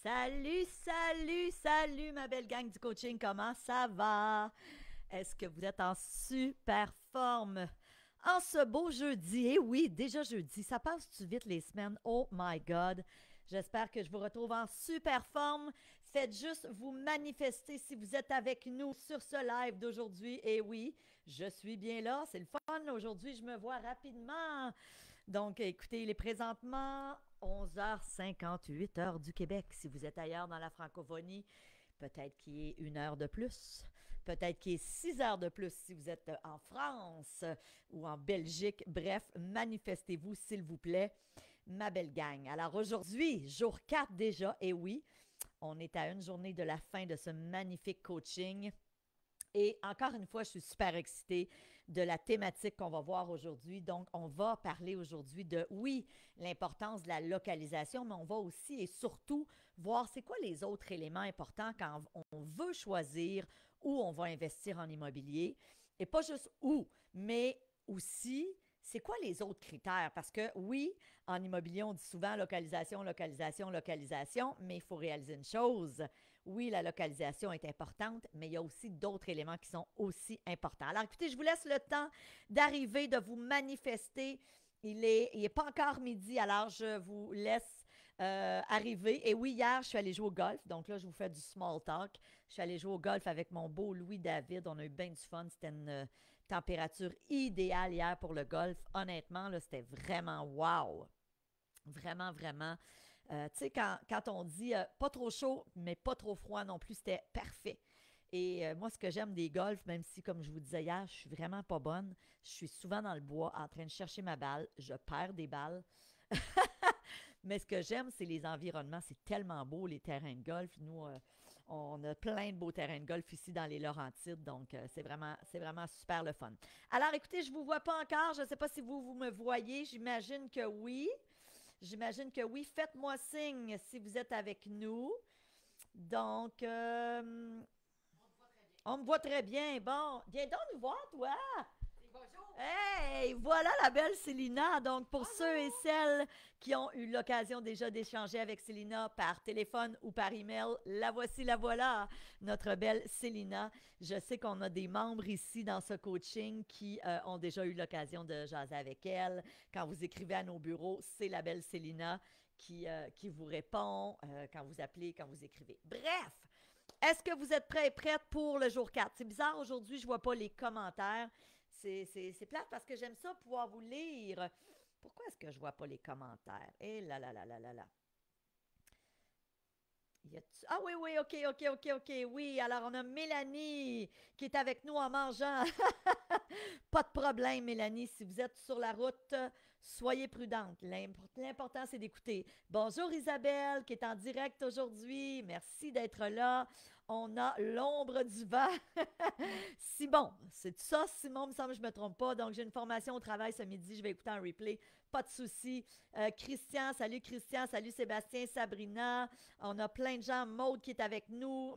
Salut, salut, salut ma belle gang du coaching, comment ça va? Est-ce que vous êtes en super forme en ce beau jeudi? Eh oui, déjà jeudi, ça passe-tu vite les semaines? Oh my God! J'espère que je vous retrouve en super forme. Faites juste vous manifester si vous êtes avec nous sur ce live d'aujourd'hui. Eh oui, je suis bien là, c'est le fun. Aujourd'hui, je me vois rapidement. Donc, écoutez, il est présentement 11h58 heure du Québec. Si vous êtes ailleurs dans la francophonie, peut-être qu'il est une heure de plus, peut-être qu'il est 6 heures de plus si vous êtes en France ou en Belgique. Bref, manifestez-vous, s'il vous plaît, ma belle gang. Alors aujourd'hui, jour 4 déjà, et oui, on est à une journée de la fin de ce magnifique coaching. Et encore une fois, je suis super excitée de la thématique qu'on va voir aujourd'hui. Donc, on va parler aujourd'hui de, oui, l'importance de la localisation, mais on va aussi et surtout voir c'est quoi les autres éléments importants quand on veut choisir où on va investir en immobilier. Et pas juste où, mais aussi c'est quoi les autres critères? Parce que oui, en immobilier, on dit souvent localisation, localisation, localisation, mais il faut réaliser une chose. Oui, la localisation est importante, mais il y a aussi d'autres éléments qui sont aussi importants. Alors écoutez, je vous laisse le temps d'arriver, de vous manifester. Il est pas encore midi, alors je vous laisse arriver. Et oui, hier, je suis allée jouer au golf. Donc là, je vous fais du small talk. Je suis allée jouer au golf avec mon beau Louis-David. On a eu bien du fun. C'était une température idéale hier pour le golf. Honnêtement, là, c'était vraiment wow. Vraiment, vraiment. Tu sais, quand on dit pas trop chaud, mais pas trop froid non plus, c'était parfait. Et moi, ce que j'aime des golfs, même si, comme je vous disais hier, je suis vraiment pas bonne, je suis souvent dans le bois en train de chercher ma balle, je perds des balles. Mais ce que j'aime, c'est les environnements. C'est tellement beau, les terrains de golf. Nous, on a plein de beaux terrains de golf ici dans les Laurentides. Donc, c'est vraiment super le fun. Alors, écoutez, je ne vous vois pas encore. Je ne sais pas si vous me voyez. J'imagine que oui. J'imagine que oui. Faites-moi signe si vous êtes avec nous. Donc, on me voit très bien. Bon, viens donc nous voir, toi. Hey, voilà la belle Célina. Donc, pour ceux et celles qui ont eu l'occasion déjà d'échanger avec Célina par téléphone ou par email, la voici, la voilà, notre belle Célina. Je sais qu'on a des membres ici dans ce coaching qui ont déjà eu l'occasion de jaser avec elle. Quand vous écrivez à nos bureaux, c'est la belle Célina qui vous répond quand vous appelez, quand vous écrivez. Bref, est-ce que vous êtes prêts et prêtes pour le jour 4? C'est bizarre, aujourd'hui, je ne vois pas les commentaires. C'est plate parce que j'aime ça pouvoir vous lire. Pourquoi est-ce que je ne vois pas les commentaires? Eh là là là là là là. Ah oui, oui, ok, ok, ok, ok. Oui, alors on a Mélanie qui est avec nous en mangeant. Pas de problème, Mélanie. Si vous êtes sur la route, soyez prudente. L'important, c'est d'écouter. Bonjour Isabelle qui est en direct aujourd'hui. Merci d'être là. On a l'ombre du vent. Simon, c'est ça, Simon, il me semble que je ne me trompe pas. Donc, j'ai une formation au travail ce midi. Je vais écouter un replay. Pas de souci. Christian, salut Sébastien, Sabrina. On a plein de gens. Maude qui est avec nous.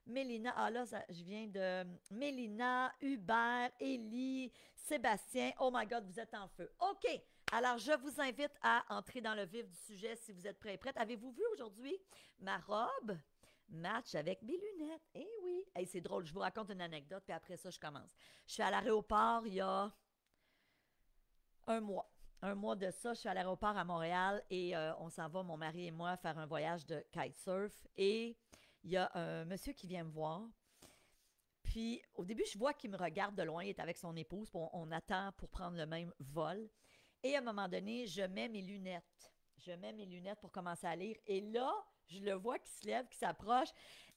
Mélina, ah là, je viens de Mélina, Hubert, Élie, Sébastien. Oh my God, vous êtes en feu. OK. Alors, je vous invite à entrer dans le vif du sujet si vous êtes prêts et prêtes. Avez-vous vu aujourd'hui ma robe? Match avec mes lunettes. Eh oui. Hey, c'est drôle, je vous raconte une anecdote, puis après ça, je commence. Je suis à l'aéroport il y a un mois. Un mois de ça, je suis à l'aéroport à Montréal et on s'en va, mon mari et moi, faire un voyage de kitesurf. Et il y a un monsieur qui vient me voir. Puis au début, je vois qu'il me regarde de loin, il est avec son épouse, puis on attend pour prendre le même vol. Et à un moment donné, je mets mes lunettes. Je mets mes lunettes pour commencer à lire. Et là, je le vois qui se lève, qui s'approche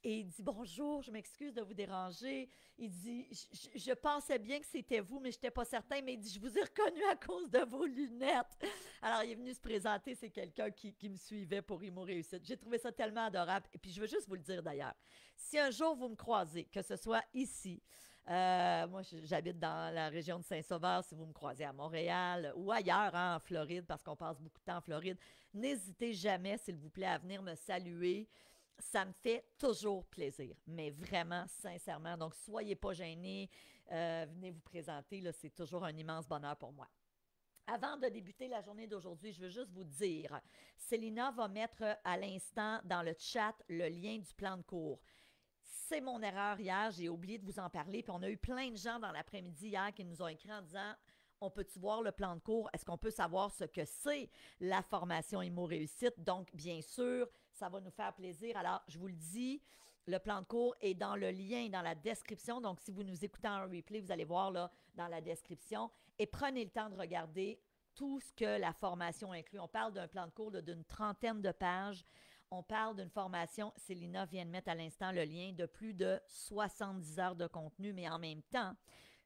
et il dit bonjour, je m'excuse de vous déranger. Il dit je pensais bien que c'était vous, mais je n'étais pas certain. Mais il dit je vous ai reconnu à cause de vos lunettes. Alors, il est venu se présenter. C'est quelqu'un qui me suivait pour Imo Réussite. J'ai trouvé ça tellement adorable. Et puis, je veux juste vous le dire d'ailleurs. Si un jour vous me croisez, que ce soit ici, moi, j'habite dans la région de Saint-Sauveur. Si vous me croisez à Montréal ou ailleurs, hein, en Floride, parce qu'on passe beaucoup de temps en Floride, n'hésitez jamais, s'il vous plaît, à venir me saluer. Ça me fait toujours plaisir, mais vraiment, sincèrement. Donc, soyez pas gênés. Venez vous présenter. Là, c'est toujours un immense bonheur pour moi. Avant de débuter la journée d'aujourd'hui, je veux juste vous dire, Célina va mettre à l'instant dans le chat le lien du plan de cours. C'est mon erreur hier, j'ai oublié de vous en parler. Puis on a eu plein de gens dans l'après-midi hier qui nous ont écrit en disant on peut-tu voir le plan de cours? Est-ce qu'on peut savoir ce que c'est la formation IMO Réussite? Donc, bien sûr, ça va nous faire plaisir. Alors, je vous le dis, le plan de cours est dans le lien, dans la description. Donc, si vous nous écoutez en replay, vous allez voir là dans la description. Et prenez le temps de regarder tout ce que la formation inclut. On parle d'un plan de cours d'une trentaine de pages. On parle d'une formation, Célina vient de mettre à l'instant le lien, de plus de 70 heures de contenu, mais en même temps,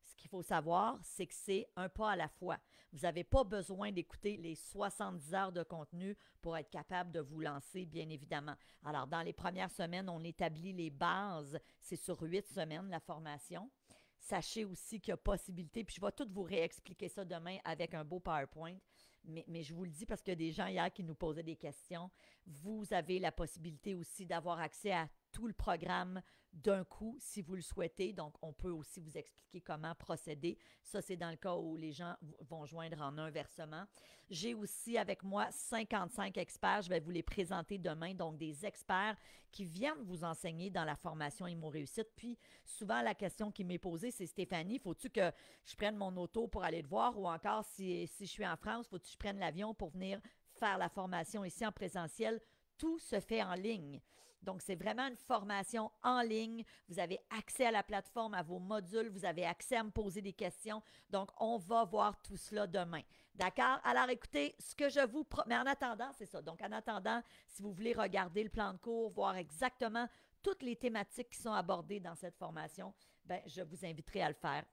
ce qu'il faut savoir, c'est que c'est un pas à la fois. Vous n'avez pas besoin d'écouter les 70 heures de contenu pour être capable de vous lancer, bien évidemment. Alors, dans les premières semaines, on établit les bases. C'est sur 8 semaines, la formation. Sachez aussi qu'il y a possibilité, puis je vais tout vous réexpliquer ça demain avec un beau PowerPoint, mais je vous le dis parce qu'il y a des gens hier qui nous posaient des questions. Vous avez la possibilité aussi d'avoir accès à tout le programme d'un coup si vous le souhaitez. Donc, on peut aussi vous expliquer comment procéder. Ça, c'est dans le cas où les gens vont joindre en un versement. J'ai aussi avec moi 55 experts. Je vais vous les présenter demain. Donc, des experts qui viennent vous enseigner dans la formation IMO Réussite. Puis, souvent, la question qui m'est posée, c'est Stéphanie, faut-tu que je prenne mon auto pour aller te voir ou encore si je suis en France, faut-tu que je prenne l'avion pour venir faire la formation ici en présentiel? Tout se fait en ligne. Donc, c'est vraiment une formation en ligne. Vous avez accès à la plateforme, à vos modules. Vous avez accès à me poser des questions. Donc, on va voir tout cela demain. D'accord? Alors, écoutez, ce que je vous... Mais en attendant, c'est ça. Donc, en attendant, si vous voulez regarder le plan de cours, voir exactement toutes les thématiques qui sont abordées dans cette formation, bien, je vous inviterai à le faire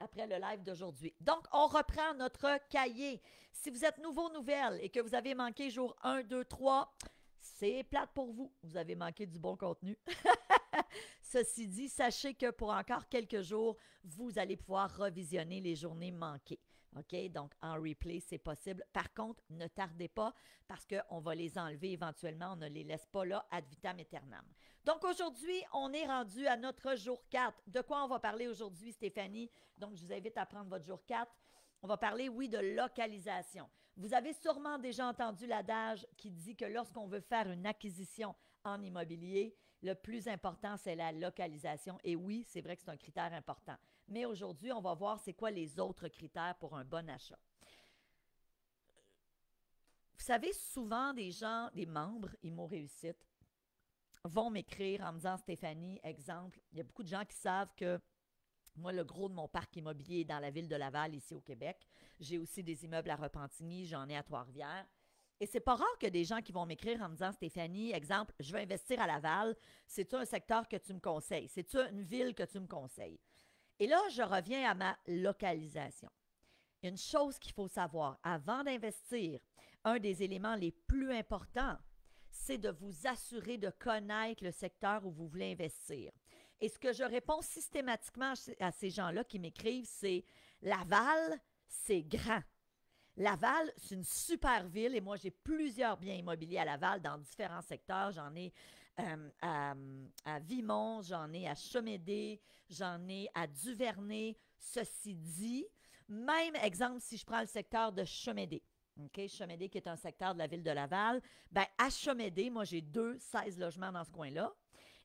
après le live d'aujourd'hui. Donc, on reprend notre cahier. Si vous êtes nouveau, nouvelle et que vous avez manqué jour 1, 2, 3, c'est plate pour vous. Vous avez manqué du bon contenu. Ceci dit, sachez que pour encore quelques jours, vous allez pouvoir revisionner les journées manquées. OK? Donc, en replay, c'est possible. Par contre, ne tardez pas parce qu'on va les enlever éventuellement. On ne les laisse pas là ad vitam aeternam. Donc, aujourd'hui, on est rendu à notre jour 4. De quoi on va parler aujourd'hui, Stéphanie? Donc, je vous invite à prendre votre jour 4. On va parler, oui, de localisation. Vous avez sûrement déjà entendu l'adage qui dit que lorsqu'on veut faire une acquisition en immobilier, le plus important, c'est la localisation. Et oui, c'est vrai que c'est un critère important. Mais aujourd'hui, on va voir c'est quoi les autres critères pour un bon achat. Vous savez, souvent, des gens, des membres IMO Réussite vont m'écrire en me disant, Stéphanie, exemple, il y a beaucoup de gens qui savent que moi, le gros de mon parc immobilier est dans la ville de Laval, ici au Québec. J'ai aussi des immeubles à Repentigny, j'en ai à Trois-Rivières. Et c'est pas rare que des gens qui vont m'écrire en me disant, Stéphanie, exemple, je veux investir à Laval, c'est-tu un secteur que tu me conseilles? C'est-tu une ville que tu me conseilles? Et là, je reviens à ma localisation. Une chose qu'il faut savoir, avant d'investir, un des éléments les plus importants, c'est de vous assurer de connaître le secteur où vous voulez investir. Et ce que je réponds systématiquement à ces gens-là qui m'écrivent, c'est Laval, c'est grand. Laval, c'est une super ville et moi, j'ai plusieurs biens immobiliers à Laval dans différents secteurs. J'en ai à Vimont, j'en ai à Chemédé, j'en ai à Duvernay. Ceci dit, même exemple, si je prends le secteur de Chemédé, OK, Chemédé qui est un secteur de la ville de Laval, bien à Chemédé, moi, j'ai 16 logements dans ce coin-là.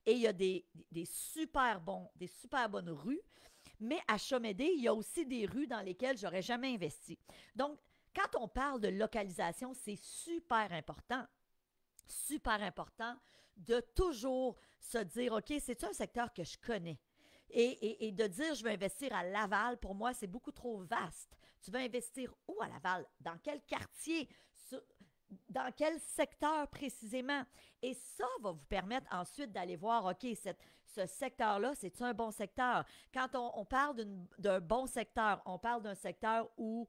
Et il y a des super bonnes rues. Mais à Chemédé, il y a aussi des rues dans lesquelles je n'aurais jamais investi. Donc, quand on parle de localisation, c'est super important de toujours se dire, OK, c'est un secteur que je connais. Et de dire, je veux investir à Laval, pour moi, c'est beaucoup trop vaste. Tu veux investir où à Laval? Dans quel quartier? Dans quel secteur précisément? Et ça va vous permettre ensuite d'aller voir, OK, ce secteur-là, c'est un bon secteur? Quand on parle d'un bon secteur, on parle d'un secteur où,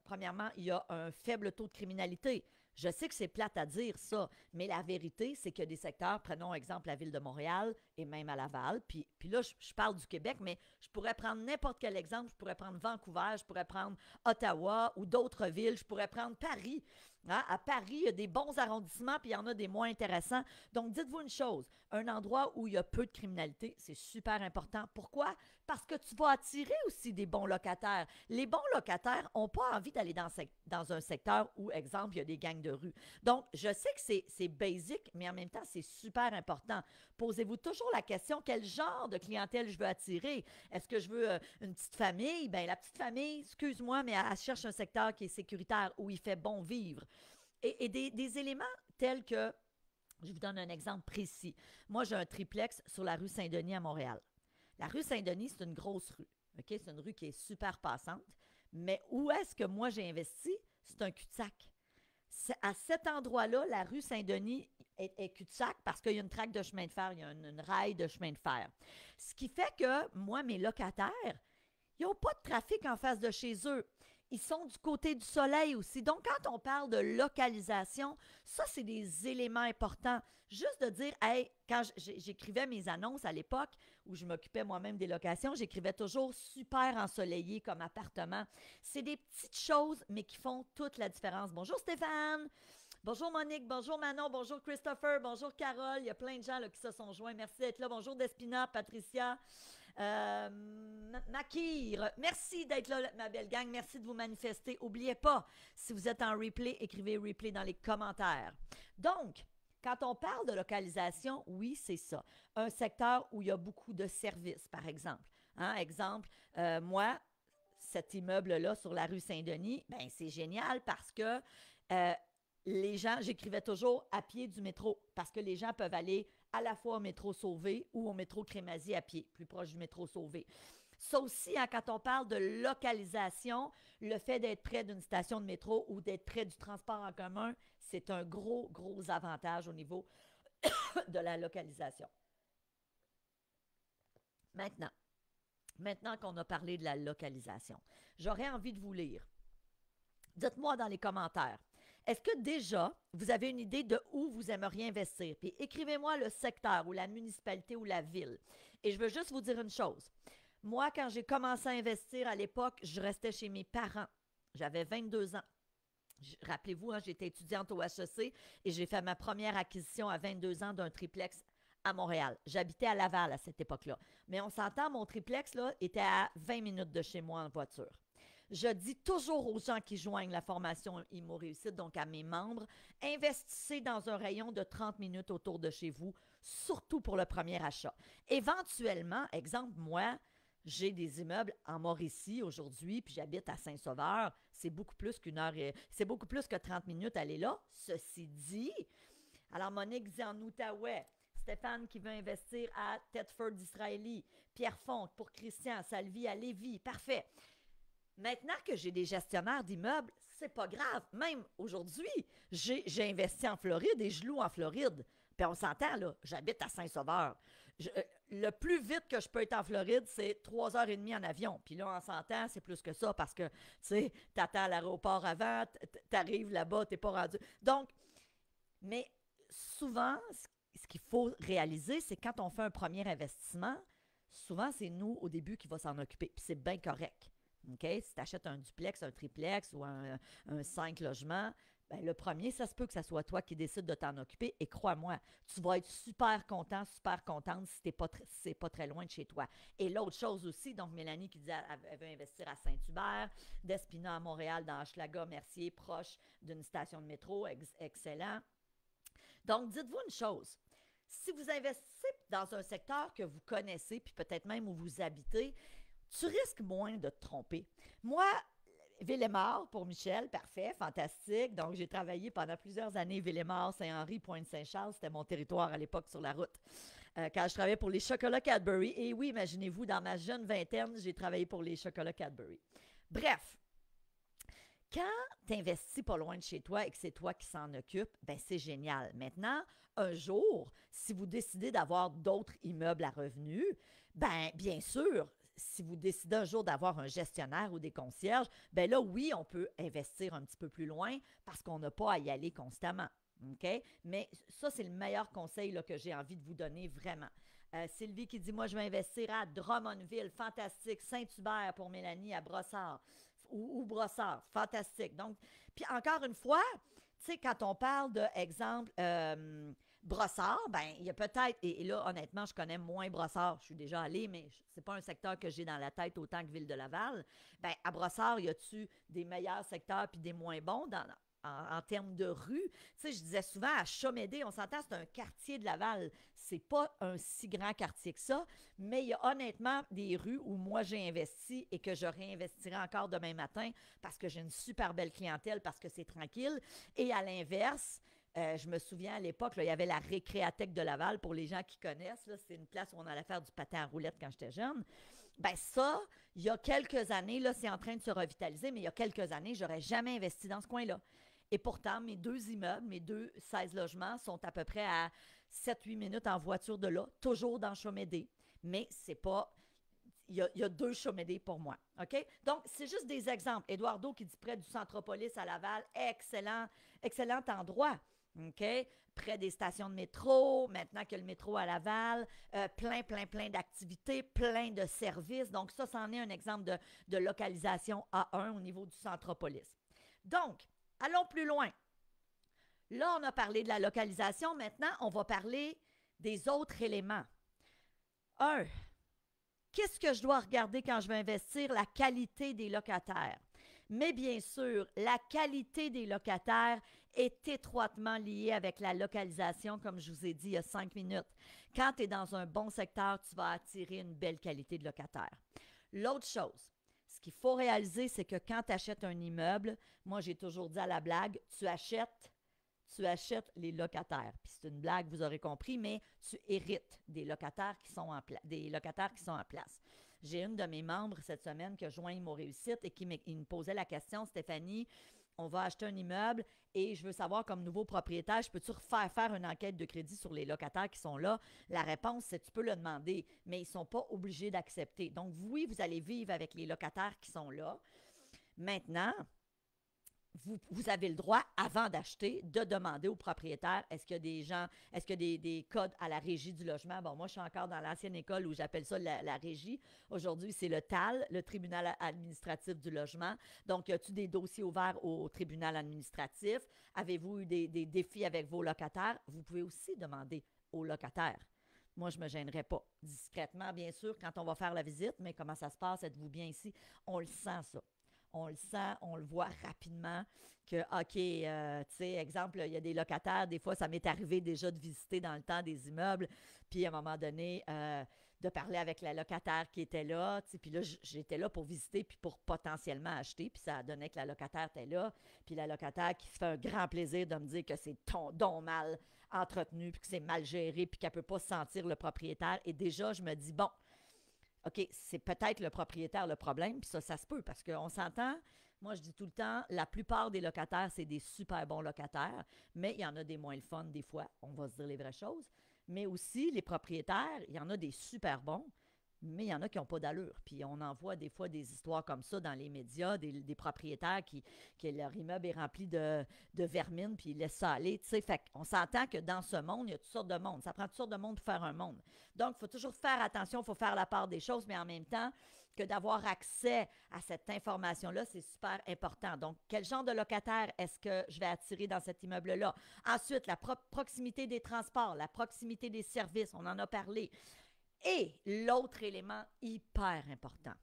premièrement, il y a un faible taux de criminalité. Je sais que c'est plate à dire ça, mais la vérité, c'est qu'il y a des secteurs, prenons exemple la ville de Montréal et même à Laval, puis là, je parle du Québec, mais je pourrais prendre n'importe quel exemple, je pourrais prendre Vancouver, je pourrais prendre Ottawa ou d'autres villes, je pourrais prendre Paris. Hein? À Paris, il y a des bons arrondissements, puis il y en a des moins intéressants. Donc, dites-vous une chose, un endroit où il y a peu de criminalité, c'est super important. Pourquoi? Parce que tu vas attirer aussi des bons locataires. Les bons locataires n'ont pas envie d'aller dans un secteur où, exemple, il y a des gangs de rue. Donc, je sais que c'est basic, mais en même temps, c'est super important. Posez-vous toujours la question, quel genre de clientèle je veux attirer? Est-ce que je veux une petite famille? Bien, la petite famille, excuse-moi, mais elle cherche un secteur qui est sécuritaire, où il fait bon vivre. Et des éléments tels que, je vous donne un exemple précis. Moi, j'ai un triplex sur la rue Saint-Denis à Montréal. La rue Saint-Denis, c'est une grosse rue. OK? C'est une rue qui est super passante. Mais où est-ce que moi j'ai investi? C'est un cul-de-sac. À cet endroit-là, la rue Saint-Denis est cul-de-sac parce qu'il y a une traque de chemin de fer, il y a une rail de chemin de fer. Ce qui fait que, moi, mes locataires, ils n'ont pas de trafic en face de chez eux. Ils sont du côté du soleil aussi. Donc, quand on parle de localisation, ça, c'est des éléments importants. Juste de dire, hey, quand j'écrivais mes annonces à l'époque, où je m'occupais moi-même des locations, j'écrivais toujours super ensoleillé comme appartement. C'est des petites choses, mais qui font toute la différence. Bonjour Stéphane! Bonjour Monique, bonjour Manon, bonjour Christopher, bonjour Carole. Il y a plein de gens là, qui se sont joints. Merci d'être là. Bonjour Despina, Patricia. Makir, merci d'être là, ma belle gang. Merci de vous manifester. N'oubliez pas, si vous êtes en replay, écrivez replay dans les commentaires. Donc, quand on parle de localisation, oui, c'est ça. Un secteur où il y a beaucoup de services, par exemple. Hein, exemple, moi, cet immeuble-là sur la rue Saint-Denis, ben c'est génial parce que euh, les gens, j'écrivais toujours à pied du métro parce que les gens peuvent aller à la fois au métro Sauvé ou au métro Crémazie à pied, plus proche du métro Sauvé. Ça aussi, hein, quand on parle de localisation, le fait d'être près d'une station de métro ou d'être près du transport en commun, c'est un gros, gros avantage au niveau de la localisation. Maintenant, maintenant qu'on a parlé de la localisation, j'aurais envie de vous lire. Dites-moi dans les commentaires. Est-ce que déjà, vous avez une idée de où vous aimeriez investir? Puis écrivez-moi le secteur ou la municipalité ou la ville. Et je veux juste vous dire une chose. Moi, quand j'ai commencé à investir à l'époque, je restais chez mes parents. J'avais 22 ans. Rappelez-vous, hein, j'étais étudiante au HEC et j'ai fait ma première acquisition à 22 ans d'un triplex à Montréal. J'habitais à Laval à cette époque-là. Mais on s'entend, mon triplex là, était à 20 minutes de chez moi en voiture. Je dis toujours aux gens qui joignent la formation IMO Réussite, donc à mes membres, investissez dans un rayon de 30 minutes autour de chez vous, surtout pour le premier achat. Éventuellement, exemple, moi, j'ai des immeubles en Mauricie aujourd'hui, puis j'habite à Saint-Sauveur. C'est beaucoup plus c'est beaucoup plus que 30 minutes aller là. Ceci dit, alors Monique dit en Outaouais, Stéphane qui veut investir à Thetford d'Israélie, Pierre Font pour Christian, Salvi à Lévis. Parfait. Maintenant que j'ai des gestionnaires d'immeubles, c'est pas grave. Même aujourd'hui, j'ai investi en Floride et je loue en Floride. Puis on s'entend, là, j'habite à Saint-Sauveur. Le plus vite que je peux être en Floride, c'est 3h30 en avion. Puis là, on s'entend, c'est plus que ça parce que, tu sais, t'attends à l'aéroport avant, t'arrives là-bas, t'es pas rendu. Donc, mais souvent, ce qu'il faut réaliser, c'est quand on fait un premier investissement, souvent, c'est nous, au début, qui va s'en occuper. Puis c'est bien correct. OK? Si tu achètes un duplex, un triplex ou un 5 logements, ben le premier, ça se peut que ce soit toi qui décides de t'en occuper. Et crois-moi, tu vas être super content, super contente si c'est pas très loin de chez toi. Et l'autre chose aussi, donc Mélanie qui disait qu'elle veut investir à Saint-Hubert, d'Espina à Montréal, dans Hochelaga, Mercier, proche d'une station de métro, excellent. Donc, dites-vous une chose. Si vous investissez dans un secteur que vous connaissez, puis peut-être même où vous habitez, tu risques moins de te tromper. Moi, Villemort pour Michel, parfait, fantastique. Donc, j'ai travaillé pendant plusieurs années Villemort, Saint-Henri, Pointe-Saint-Charles. C'était mon territoire à l'époque sur la route. Quand je travaillais pour les chocolats Cadbury. Et oui, imaginez-vous, dans ma jeune vingtaine, j'ai travaillé pour les chocolats Cadbury. Bref, quand tu investis pas loin de chez toi et que c'est toi qui s'en occupe, ben c'est génial. Maintenant, un jour, si vous décidez d'avoir d'autres immeubles à revenus, ben bien sûr, si vous décidez un jour d'avoir un gestionnaire ou des concierges, ben là, oui, on peut investir un petit peu plus loin parce qu'on n'a pas à y aller constamment. OK? Mais ça, c'est le meilleur conseil là, que j'ai envie de vous donner vraiment. Sylvie qui dit, moi, je vais investir à Drummondville, fantastique. Saint-Hubert pour Mélanie, à Brossard ou Brossard, fantastique. Donc, puis encore une fois, Tu sais, quand on parle de, exemple, Brossard, ben il y a peut-être, et là, honnêtement, je connais moins Brossard, je suis déjà allée, mais c'est pas un secteur que j'ai dans la tête autant que Ville-de-Laval. Ben à Brossard, y a-tu des meilleurs secteurs puis des moins bons en termes de rue? Tu sais, je disais souvent à Chamédé, on s'entend, c'est un quartier de Laval. C'est pas un si grand quartier que ça, mais il y a honnêtement des rues où moi j'ai investi et que je réinvestirai encore demain matin parce que j'ai une super belle clientèle, parce que c'est tranquille. Et à l'inverse, je me souviens à l'époque, là, il y avait la récréathèque de Laval pour les gens qui connaissent. Là, c'est une place où on allait faire du patin à roulettes quand j'étais jeune. Ben ça, il y a quelques années, là, c'est en train de se revitaliser, mais il y a quelques années, j'aurais jamais investi dans ce coin-là. Et pourtant, mes deux immeubles, mes deux 16 logements sont à peu près à 7-8 minutes en voiture de là, toujours dans Chamédé. Mais c'est pas. Il y a deux Chamédé pour moi. OK? Donc, c'est juste des exemples. Eduardo qui dit près du Centropolis à Laval, excellent, excellent endroit. OK? Près des stations de métro, maintenant que le métro à Laval, plein, plein, plein d'activités, plein de services. Donc, ça, c'en est un exemple de localisation A1 au niveau du Centropolis. Donc, allons plus loin. Là, on a parlé de la localisation. Maintenant, on va parler des autres éléments. Un, qu'est-ce que je dois regarder quand je vais investir? La qualité des locataires. Mais bien sûr, la qualité des locataires est étroitement liée avec la localisation, comme je vous ai dit il y a 5 minutes. Quand tu es dans un bon secteur, tu vas attirer une belle qualité de locataire. L'autre chose, ce qu'il faut réaliser, c'est que quand tu achètes un immeuble, moi j'ai toujours dit à la blague, tu achètes les locataires. Puis c'est une blague, vous aurez compris, mais tu hérites des locataires qui sont en place. J'ai une de mes membres cette semaine qui a joint Imo Réussite et qui me posait la question, Stéphanie, on va acheter un immeuble et je veux savoir, comme nouveau propriétaire, je peux-tu faire une enquête de crédit sur les locataires qui sont là? La réponse, c'est tu peux le demander, mais ils ne sont pas obligés d'accepter. Donc, oui, vous allez vivre avec les locataires qui sont là. Maintenant, vous avez le droit, avant d'acheter, de demander au propriétaire est-ce qu'il y a des gens, est-ce qu'il y a des codes à la régie du logement? Bon, moi, je suis encore dans l'ancienne école où j'appelle ça la régie. Aujourd'hui, c'est le TAL, le tribunal administratif du logement. Donc, y a-t-il des dossiers ouverts au tribunal administratif? Avez-vous eu des défis avec vos locataires? Vous pouvez aussi demander aux locataires. Moi, je ne me gênerais pas. Discrètement, bien sûr, quand on va faire la visite, mais comment ça se passe? Êtes-vous bien ici? On le sent, ça. On le sent, on le voit rapidement que, OK, tu sais, exemple, il y a des locataires, des fois, ça m'est arrivé déjà de visiter dans le temps des immeubles, puis à un moment donné, de parler avec la locataire qui était là, tu sais, puis là, j'étais là pour visiter, puis pour potentiellement acheter, puis ça donnait que la locataire était là, puis la locataire qui se fait un grand plaisir de me dire que c'est donc mal entretenu, puis que c'est mal géré, puis qu'elle ne peut pas sentir le propriétaire, et déjà, je me dis, bon, OK, c'est peut-être le propriétaire le problème, puis ça se peut, parce qu'on s'entend, moi je dis tout le temps, la plupart des locataires, c'est des super bons locataires, mais il y en a des moins le fun des fois, on va se dire les vraies choses, mais aussi les propriétaires, il y en a des super bons, mais il y en a qui n'ont pas d'allure. Puis on en voit des fois des histoires comme ça dans les médias, des propriétaires que leur immeuble est rempli de vermine, puis ils laissent ça aller. Tu sais, fait qu'on s'entend que dans ce monde, il y a toutes sortes de monde. Ça prend toutes sortes de monde pour faire un monde. Donc, il faut toujours faire attention, il faut faire la part des choses, mais en même temps, que d'avoir accès à cette information-là, c'est super important. Donc, quel genre de locataire est-ce que je vais attirer dans cet immeuble-là? Ensuite, la proximité des transports, la proximité des services, on en a parlé. Et l'autre élément hyper important,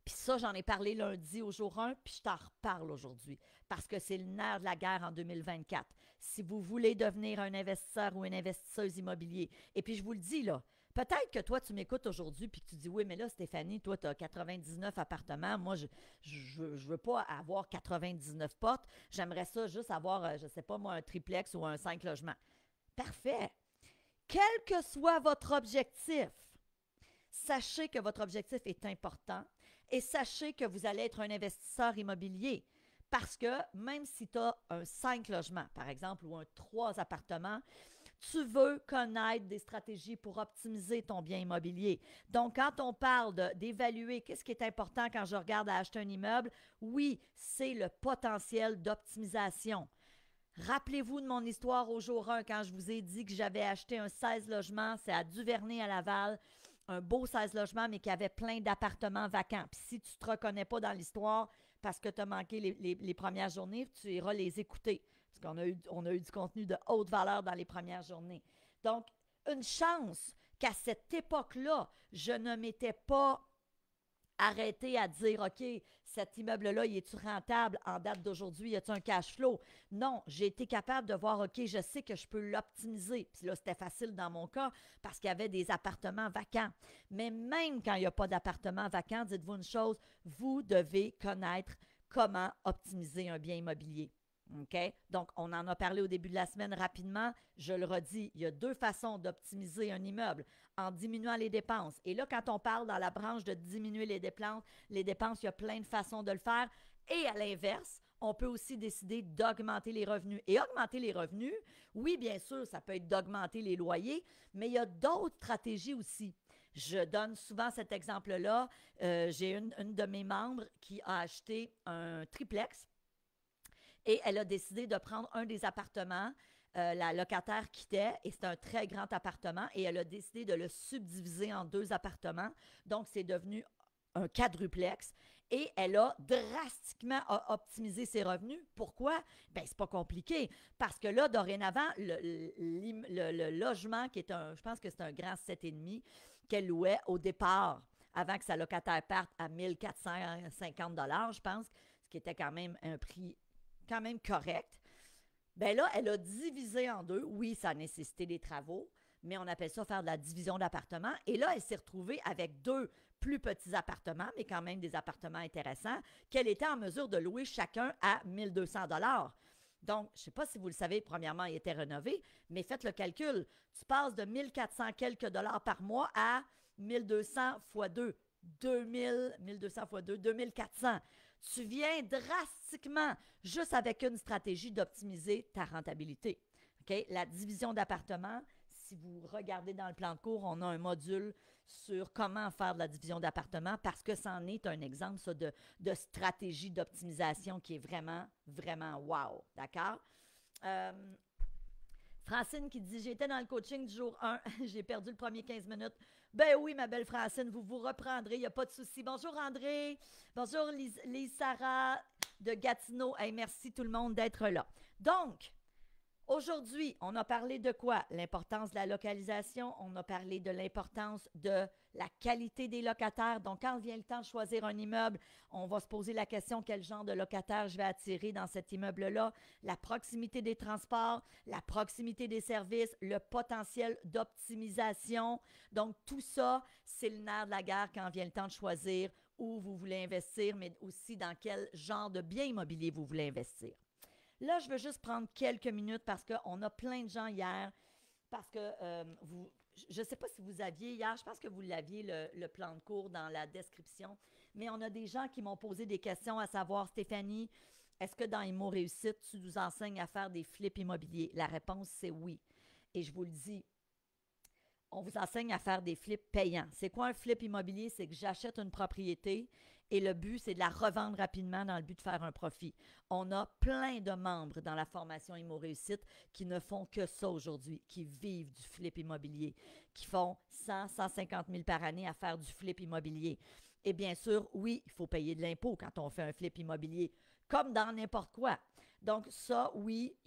puis ça, j'en ai parlé lundi au jour 1, puis je t'en reparle aujourd'hui, parce que c'est le nerf de la guerre en 2024. Si vous voulez devenir un investisseur ou une investisseuse immobilier, et puis je vous le dis là, peut-être que toi, tu m'écoutes aujourd'hui puis que tu dis, oui, mais là, Stéphanie, toi, tu as 99 appartements. Moi, je veux pas avoir 99 portes. J'aimerais ça juste avoir, je sais pas moi, un triplex ou un 5 logements. Parfait. Quel que soit votre objectif, sachez que votre objectif est important et sachez que vous allez être un investisseur immobilier. Parce que même si tu as un 5 logements, par exemple, ou un 3 appartements, tu veux connaître des stratégies pour optimiser ton bien immobilier. Donc, quand on parle d'évaluer qu'est-ce qui est important quand je regarde à acheter un immeuble, oui, c'est le potentiel d'optimisation. Rappelez-vous de mon histoire au jour 1 quand je vous ai dit que j'avais acheté un 16 logements, c'est à Duvernay à Laval, un beau 16 logements, mais qui avait plein d'appartements vacants. Puis si tu ne te reconnais pas dans l'histoire, parce que tu as manqué les premières journées, tu iras les écouter. Parce on a eu du contenu de haute valeur dans les premières journées. Donc, une chance qu'à cette époque-là, je ne m'étais pas arrêté à dire, OK, cet immeuble-là, il est-tu rentable en date d'aujourd'hui? Y a-t-il un cash flow? Non, j'ai été capable de voir, OK, je sais que je peux l'optimiser. Puis là, c'était facile dans mon cas parce qu'il y avait des appartements vacants. Mais même quand il n'y a pas d'appartements vacants, dites-vous une chose, vous devez connaître comment optimiser un bien immobilier. OK? Donc, on en a parlé au début de la semaine rapidement. Je le redis, il y a deux façons d'optimiser un immeuble en diminuant les dépenses. Et là, quand on parle dans la branche de diminuer les dépenses, il y a plein de façons de le faire. Et à l'inverse, on peut aussi décider d'augmenter les revenus. Et augmenter les revenus, oui, bien sûr, ça peut être d'augmenter les loyers, mais il y a d'autres stratégies aussi. Je donne souvent cet exemple-là. J'ai une de mes membres qui a acheté un triplex et elle a décidé de prendre un des appartements. La locataire quittait et c'est un très grand appartement et elle a décidé de le subdiviser en deux appartements. Donc, c'est devenu un quadruplex et elle a drastiquement optimisé ses revenus. Pourquoi? Bien, c'est pas compliqué parce que là, dorénavant, le logement qui est je pense que c'est un grand 7,5 qu'elle louait au départ avant que sa locataire parte à 1450 $, je pense, ce qui était quand même un prix quand même correct. Bien là, elle a divisé en deux. Oui, ça a nécessité des travaux, mais on appelle ça faire de la division d'appartements. Et là, elle s'est retrouvée avec deux plus petits appartements, mais quand même des appartements intéressants, qu'elle était en mesure de louer chacun à 1200 $. Donc, je ne sais pas si vous le savez, premièrement, il était rénové, mais faites le calcul. Tu passes de 1400 quelques dollars par mois à 1200 fois 2. 1200 fois 2, 2400. Tu viens drastiquement, juste avec une stratégie, d'optimiser ta rentabilité. Okay? La division d'appartements, si vous regardez dans le plan de cours, on a un module sur comment faire de la division d'appartements parce que ça en est un exemple ça, de stratégie d'optimisation qui est vraiment, vraiment wow. D'accord? Francine qui dit « J'étais dans le coaching du jour 1, j'ai perdu le premier 15 minutes. » Ben oui, ma belle Francine, vous vous reprendrez, il n'y a pas de souci. Bonjour André, bonjour Lise Sarah de Gatineau. Hey, merci tout le monde d'être là. Donc, aujourd'hui, on a parlé de quoi? L'importance de la localisation, on a parlé de l'importance de la qualité des locataires. Donc, quand vient le temps de choisir un immeuble, on va se poser la question quel genre de locataire je vais attirer dans cet immeuble-là, la proximité des transports, la proximité des services, le potentiel d'optimisation. Donc, tout ça, c'est le nerf de la guerre quand vient le temps de choisir où vous voulez investir, mais aussi dans quel genre de bien immobilier vous voulez investir. Là, je veux juste prendre quelques minutes parce qu'on a plein de gens hier, parce que je ne sais pas si vous aviez hier, je pense que vous l'aviez le plan de cours dans la description, mais on a des gens qui m'ont posé des questions à savoir, Stéphanie, est-ce que dans Immo Réussite, tu nous enseignes à faire des flips immobiliers? La réponse, c'est oui. Et je vous le dis, on vous enseigne à faire des flips payants. C'est quoi un flip immobilier? C'est que j'achète une propriété et le but, c'est de la revendre rapidement dans le but de faire un profit. On a plein de membres dans la formation Immo Réussite qui ne font que ça aujourd'hui, qui vivent du flip immobilier, qui font 100, 150 000 par année à faire du flip immobilier. Et bien sûr, oui, il faut payer de l'impôt quand on fait un flip immobilier, comme dans n'importe quoi. Donc ça, oui,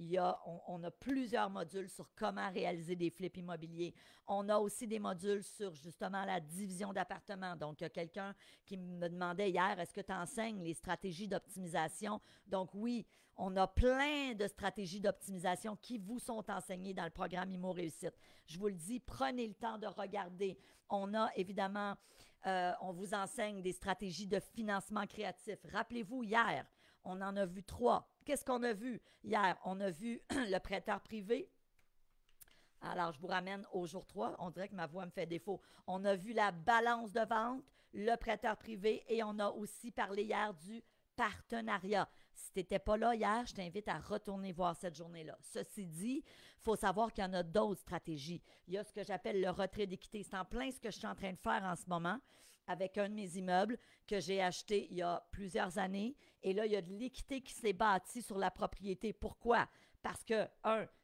on a plusieurs modules sur comment réaliser des flips immobiliers. On a aussi des modules sur justement la division d'appartements. Donc, il y a quelqu'un qui me demandait hier, est-ce que tu enseignes les stratégies d'optimisation? Donc oui, on a plein de stratégies d'optimisation qui vous sont enseignées dans le programme Immo Réussite. Je vous le dis, prenez le temps de regarder. On a évidemment, on vous enseigne des stratégies de financement créatif. Rappelez-vous, hier, on en a vu 3. Qu'est-ce qu'on a vu hier? On a vu le prêteur privé. Alors, je vous ramène au jour 3. On dirait que ma voix me fait défaut. On a vu la balance de vente, le prêteur privé et on a aussi parlé hier du partenariat. Si tu n'étais pas là hier, je t'invite à retourner voir cette journée-là. Ceci dit, il faut savoir qu'il y en a d'autres stratégies. Il y a ce que j'appelle le retrait d'équité. C'est en plein ce que je suis en train de faire en ce moment avec un de mes immeubles que j'ai acheté il y a plusieurs années. Et là, il y a de l'équité qui s'est bâtie sur la propriété. Pourquoi? Parce que,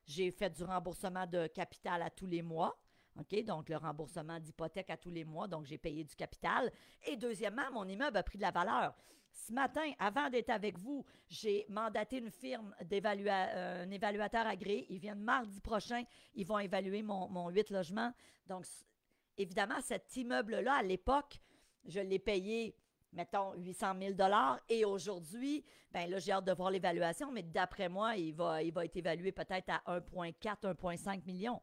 j'ai fait du remboursement de capital à tous les mois. OK? Donc, le remboursement d'hypothèque à tous les mois. Donc, j'ai payé du capital. Et deuxièmement, mon immeuble a pris de la valeur. Ce matin, avant d'être avec vous, j'ai mandaté une firme un évaluateur agréé. Ils viennent mardi prochain. Ils vont évaluer mon 8 logements. Donc, évidemment, cet immeuble-là, à l'époque, je l'ai payé, mettons, 800 000 et aujourd'hui, ben là, j'ai hâte de voir l'évaluation, mais d'après moi, il va être évalué peut-être à 1,4, 1,5 million.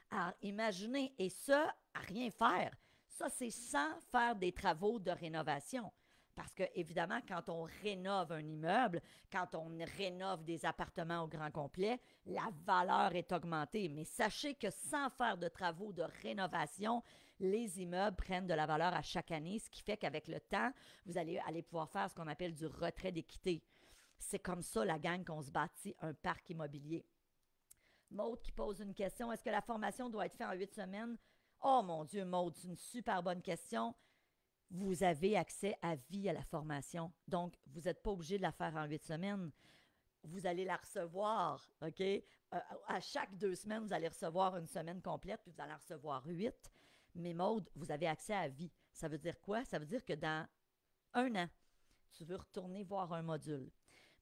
Alors, imaginez, et ça, à rien faire. Ça, c'est sans faire des travaux de rénovation. Parce que, évidemment, quand on rénove un immeuble, quand on rénove des appartements au grand complet, la valeur est augmentée. Mais sachez que sans faire de travaux de rénovation, les immeubles prennent de la valeur à chaque année, ce qui fait qu'avec le temps, vous allez pouvoir faire ce qu'on appelle du retrait d'équité. C'est comme ça, la gang, qu'on se bâtit un parc immobilier. Maude qui pose une question. Est-ce que la formation doit être faite en 8 semaines? Oh mon Dieu, Maude, c'est une super bonne question. Vous avez accès à vie à la formation. Donc, vous n'êtes pas obligé de la faire en 8 semaines. Vous allez la recevoir, OK? À chaque 2 semaines, vous allez recevoir une semaine complète, puis vous allez en recevoir 8. Mais Maude, vous avez accès à vie. Ça veut dire quoi? Ça veut dire que dans 1 an, tu veux retourner voir un module.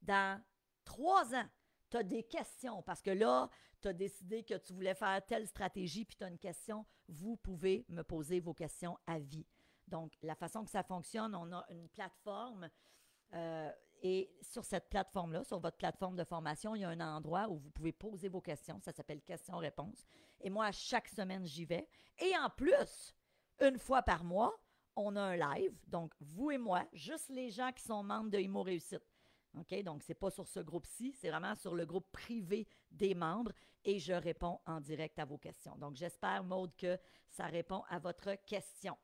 Dans 3 ans, tu as des questions parce que là, tu as décidé que tu voulais faire telle stratégie puis tu as une question. Vous pouvez me poser vos questions à vie. Donc, la façon que ça fonctionne, on a une plateforme et sur cette plateforme-là, sur votre plateforme de formation, il y a un endroit où vous pouvez poser vos questions. Ça s'appelle questions-réponses. Et moi, à chaque semaine, j'y vais. Et en plus, une fois par mois, on a un live. Donc, vous et moi, juste les gens qui sont membres de Imo Réussite. OK? Donc, ce n'est pas sur ce groupe-ci, c'est vraiment sur le groupe privé des membres et je réponds en direct à vos questions. Donc, j'espère, Maude, que ça répond à votre question.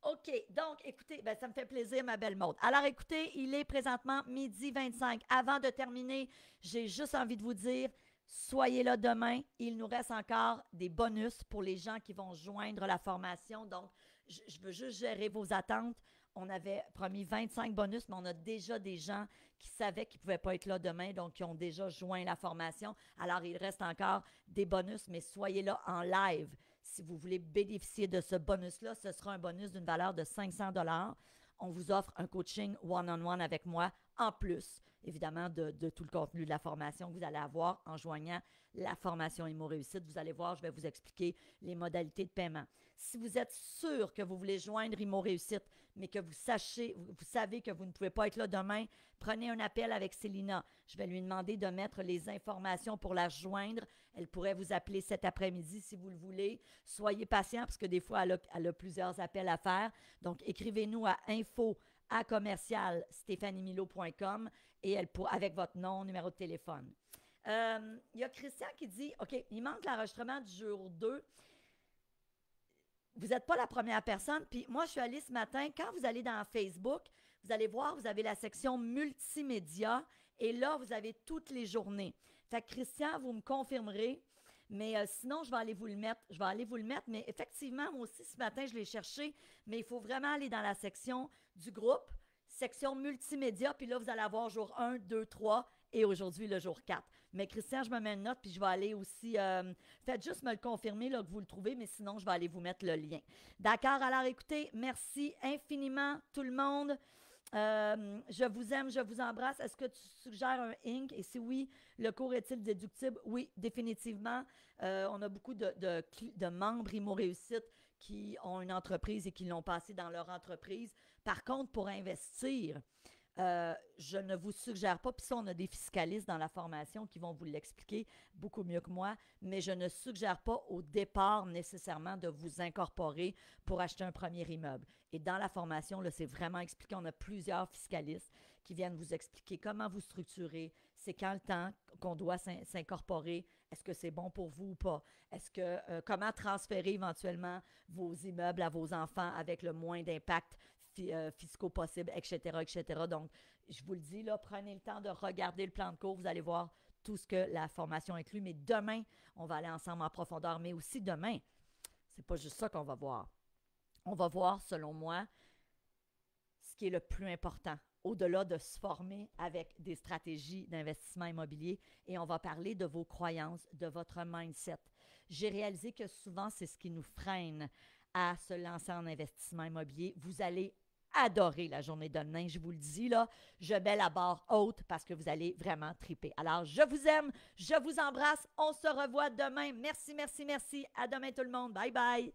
OK, donc écoutez, ben, ça me fait plaisir, ma belle Maude. Alors écoutez, il est présentement 12h25. Avant de terminer, j'ai juste envie de vous dire, soyez là demain. Il nous reste encore des bonus pour les gens qui vont joindre la formation. Donc, je veux juste gérer vos attentes. On avait promis 25 bonus, mais on a déjà des gens qui savaient qu'ils ne pouvaient pas être là demain, donc qui ont déjà joint la formation. Alors, il reste encore des bonus, mais soyez là en live. Si vous voulez bénéficier de ce bonus-là, ce sera un bonus d'une valeur de 500 $. On vous offre un coaching one-on-one avec moi, en plus, évidemment, de tout le contenu de la formation que vous allez avoir en joignant la formation Imo Réussite. Vous allez voir, je vais vous expliquer les modalités de paiement. Si vous êtes sûr que vous voulez joindre Imo Réussite, mais que vous savez que vous ne pouvez pas être là demain, prenez un appel avec Célina. Je vais lui demander de mettre les informations pour la joindre. Elle pourrait vous appeler cet après-midi si vous le voulez. Soyez patient parce que des fois, elle a plusieurs appels à faire. Donc, écrivez-nous à info@commercialstéphaniemilo.com et avec votre nom, numéro de téléphone. Il y a Christian qui dit, OK, il manque l'enregistrement du jour 2. Vous n'êtes pas la première personne. Puis moi, je suis allée ce matin, quand vous allez dans Facebook, vous allez voir, vous avez la section multimédia et là, vous avez toutes les journées. Fait que Christian, vous me confirmerez, mais sinon, je vais aller vous le mettre. Mais effectivement, moi aussi, ce matin, je l'ai cherché, mais il faut vraiment aller dans la section du groupe, section multimédia, puis là, vous allez avoir jour 1, 2, 3 et aujourd'hui, le jour 4. Mais Christian, je me mets une note, puis je vais aller aussi... faites juste me le confirmer là, que vous le trouvez, mais sinon, je vais aller vous mettre le lien. D'accord? Alors, écoutez, merci infiniment, tout le monde. Je vous aime, je vous embrasse. Est-ce que tu suggères un Inc? Et si oui, le cours est-il déductible? Oui, définitivement. On a beaucoup de membres Imo Réussite qui ont une entreprise et qui l'ont passé dans leur entreprise. Par contre, pour investir... je ne vous suggère pas, puis ça, on a des fiscalistes dans la formation qui vont vous l'expliquer beaucoup mieux que moi, mais je ne suggère pas au départ nécessairement de vous incorporer pour acheter un premier immeuble. Et dans la formation, là, c'est vraiment expliqué. On a plusieurs fiscalistes qui viennent vous expliquer comment vous structurer, c'est quand le temps qu'on doit s'incorporer, est-ce que c'est bon pour vous ou pas, est-ce que comment transférer éventuellement vos immeubles à vos enfants avec le moins d'impact fiscaux possibles, etc., etc. Donc, je vous le dis, là, prenez le temps de regarder le plan de cours. Vous allez voir tout ce que la formation inclut. Mais demain, on va aller ensemble en profondeur. Mais aussi demain, c'est pas juste ça qu'on va voir. On va voir, selon moi, ce qui est le plus important, au-delà de se former avec des stratégies d'investissement immobilier. Et on va parler de vos croyances, de votre mindset. j'ai réalisé que souvent, c'est ce qui nous freine à se lancer en investissement immobilier. Vous allez adorer la journée de demain, je vous le dis là. Je mets la barre haute parce que vous allez vraiment triper. Alors, je vous aime, je vous embrasse. On se revoit demain. Merci, merci, merci. À demain tout le monde. Bye bye.